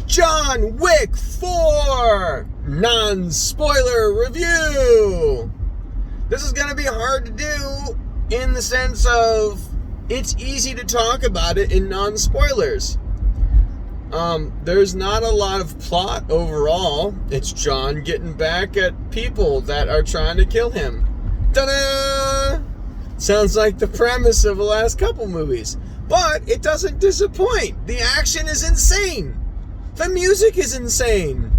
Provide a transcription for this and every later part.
John Wick 4 non-spoiler review. This is going to be hard to do in the sense of it's easy to talk about it in non-spoilers. There's not a lot of plot overall. It's John getting back at people that are trying to kill him. Ta-da! Sounds like the premise of the last couple movies. But it doesn't disappoint. The action is insane. The music is insane.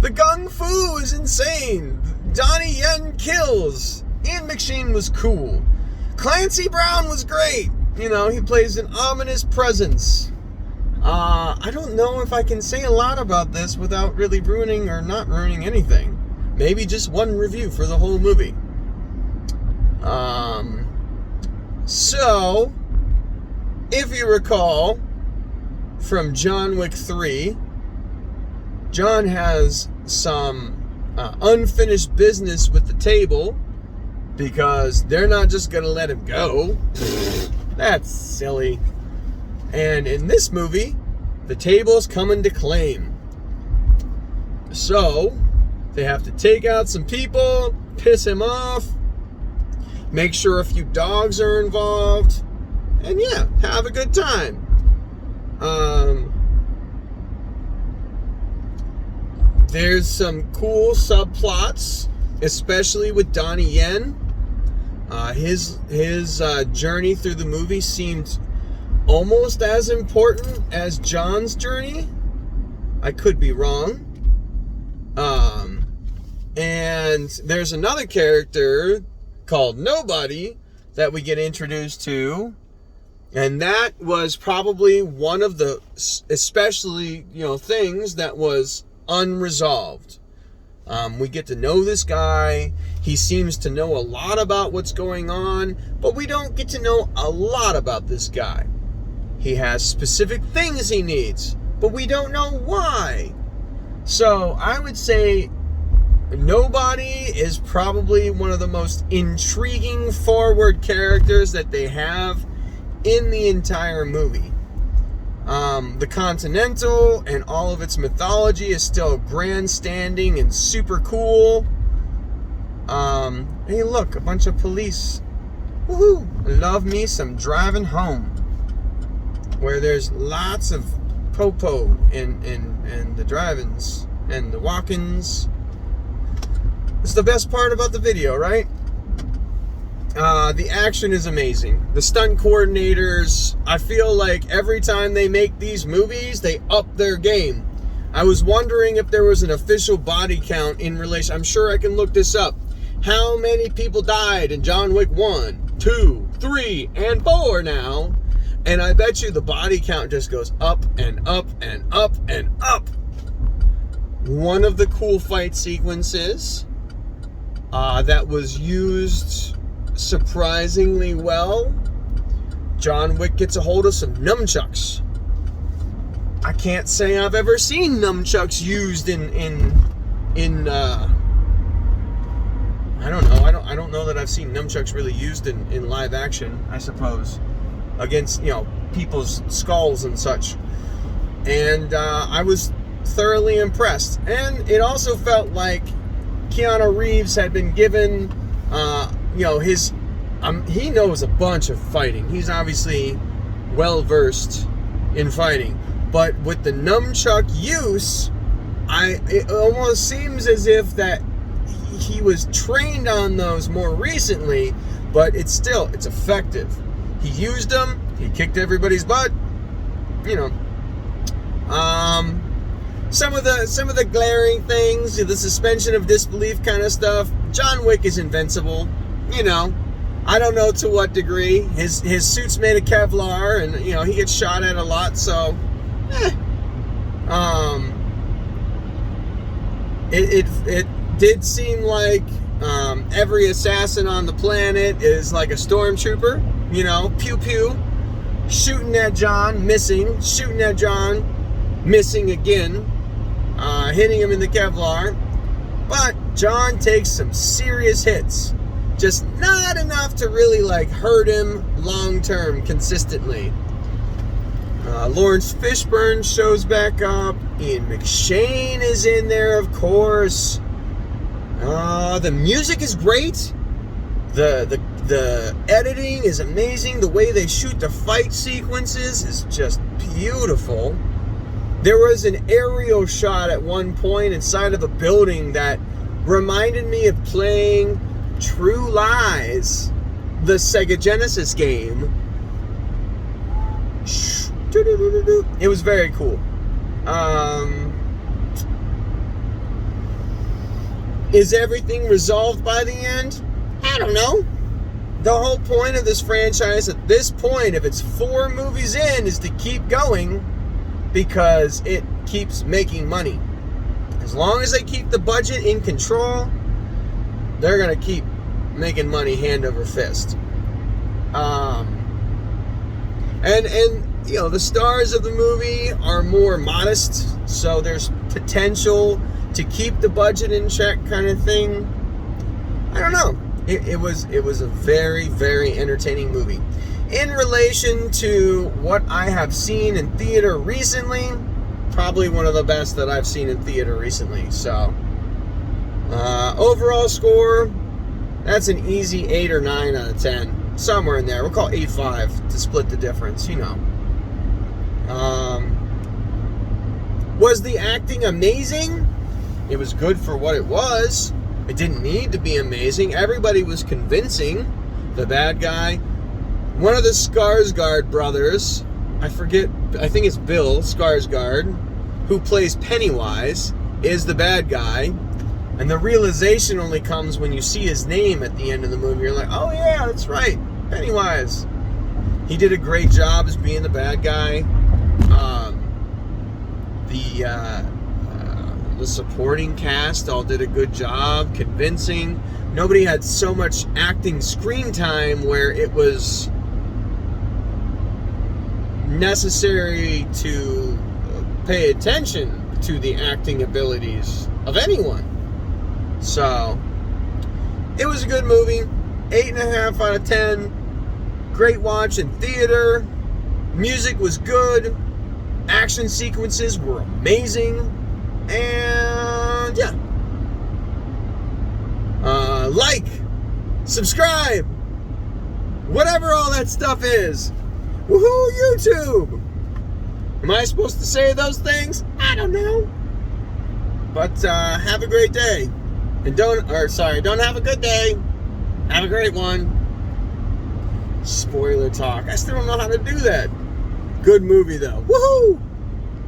The gung fu is insane. Donnie Yen kills. Ian McShane was cool. Clancy Brown was great. You know, he plays an ominous presence. I don't know if I can say a lot about this without really ruining or not ruining anything. Maybe just one review for the whole movie. So, if you recall, from John Wick 3, John has some unfinished business with the table because they're not just going to let him go. That's silly. And in this movie, the table's coming to claim. So, they have to take out some people, piss him off, make sure a few dogs are involved, and yeah, have a good time. There's some cool subplots, especially with Donnie Yen. His journey through the movie seemed almost as important as John's journey. I could be wrong. And there's another character called Nobody that we get introduced to, and that was probably one of the especially things that was unresolved. We get to know this guy. He seems to know a lot about what's going on, but we don't get to know a lot about this guy. He has specific things he needs, but we don't know why. So I would say Nobody is probably one of the most intriguing forward characters that they have in the entire movie. The Continental and all of its mythology is still grandstanding and super cool. Hey look, a bunch of police. Woohoo! Love me some driving home, where there's lots of popo and the drive-ins and the walk-ins. It's the best part about the video, right? The action is amazing. The stunt coordinators, I feel like every time they make these movies, they up their game. I was wondering if there was an official body count in relation. I'm sure I can look this up. How many people died in John Wick 1, 2, 3, and 4 now? And I bet you the body count just goes up and up and up and up. One of the cool fight sequences that was used surprisingly well, John Wick gets a hold of some nunchucks. I can't say I've ever seen nunchucks used in I don't know. I don't know that I've seen nunchucks really used in live action, I suppose, against people's skulls and such. And I was thoroughly impressed. And it also felt like Keanu Reeves had been given he knows a bunch of fighting. He's obviously well versed in fighting, but with the nunchuck use, it almost seems as if that he was trained on those more recently, but it's effective. He used them. He kicked everybody's butt. Some of the glaring things, the suspension of disbelief kind of stuff. John Wick is invincible. I don't know to what degree. His suit's made of Kevlar, and he gets shot at a lot. So, it did seem like every assassin on the planet is like a stormtrooper. Pew pew, shooting at John, missing, shooting at John, missing again, hitting him in the Kevlar. But John takes some serious hits. Just not enough to really hurt him long term consistently. Lawrence Fishburne shows back up. Ian McShane is in there, of course. The music is great. The editing is amazing. The way they shoot the fight sequences is just beautiful. There was an aerial shot at one point inside of a building that reminded me of playing True Lies, the Sega Genesis game. It was very cool. Is everything resolved by the end? I don't know. The whole point of this franchise at this point, if it's 4 movies in, is to keep going because it keeps making money. As long as they keep the budget in control, they're going to keep making money hand over fist. And you know, the stars of the movie are more modest, so there's potential to keep the budget in check kind of thing. I don't know. It was a very, very entertaining movie. In relation to what I have seen in theater recently, probably one of the best that I've seen in theater recently. So, overall score, that's an easy 8 or 9 out of 10. Somewhere in there. We'll call 8.5 to split the difference, you know. Was the acting amazing? It was good for what it was. It didn't need to be amazing. Everybody was convincing. The bad guy, one of the Skarsgård brothers, I think it's Bill Skarsgård, who plays Pennywise, is the bad guy. And the realization only comes when you see his name at the end of the movie. You're like, oh yeah, that's right, Pennywise. He did a great job as being the bad guy. The supporting cast all did a good job, convincing. Nobody had so much acting screen time where it was necessary to pay attention to the acting abilities of anyone. So, it was a good movie. 8.5 out of 10. Great watch in theater. Music was good. Action sequences were amazing. And yeah. Like, subscribe, whatever all that stuff is. Woohoo, YouTube! Am I supposed to say those things? I don't know. But have a great day. And don't have a good day. Have a great one. Spoiler talk. I still don't know how to do that. Good movie though. Woohoo!